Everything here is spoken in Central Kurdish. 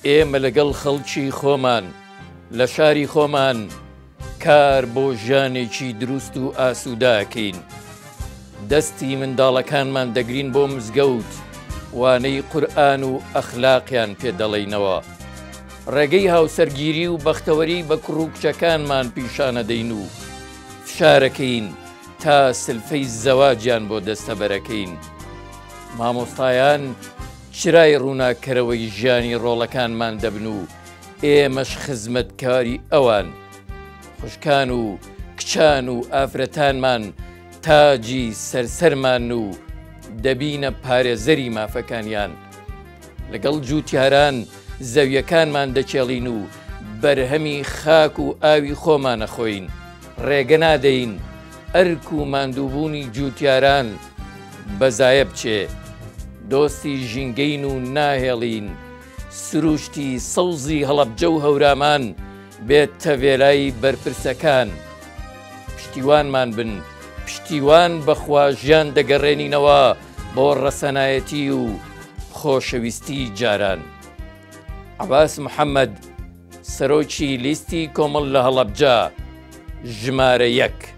ئێمە لەگەڵ خەڵکی خۆمان لە شاری خۆمان کار بۆ ژیانێکی دروست و ئاسووداکەین. دەستی منداڵەکانمان دەگرین بۆ مزگەوت، وانەی قورئان و ئەخلاقیان پێدەڵێینەوە. ڕێگەی هاوسەرگیری و بەختەوەری بە کوڕ و کچەکانمان پیشانەدەین و فشارەکەین تا سلفەی زەواجیان بۆ دەستەبەرەکەین. مامۆستایان چرای ڕووناکەرەوەی ژیانی ڕۆڵەکانمان دەبن و ئێمەش خزمەتکاری ئەوان. خوشکان و کچان و ئافرەتانمان تاجی سەرسەرمان و دەبینە پارێزەری مافەکانیان. لەگەڵ جووتیاران زەویەکانمان دەچێڵین و بەرهەمی خاک و ئاوی خۆمانەخۆین. ڕێگە نادەین ئەرک و ماندووبوونی جووتیاران بەزایە بچێ. دۆستی ژینگەین و ناهێڵین سروشتی سەوزی هەڵەبجە و هەورامان بێت تەڤێلای بەرپرسەکان. پشتیوانمان بن، پشتیوان بەخوا ژیان دەگەڕێنینەوە بۆ ڕەسەنایەتی و خۆشەویستی جاران. عەباس محەممەد، سەرۆکی لیستی کۆمەڵ لە هەڵەبجە، ژمارە 1.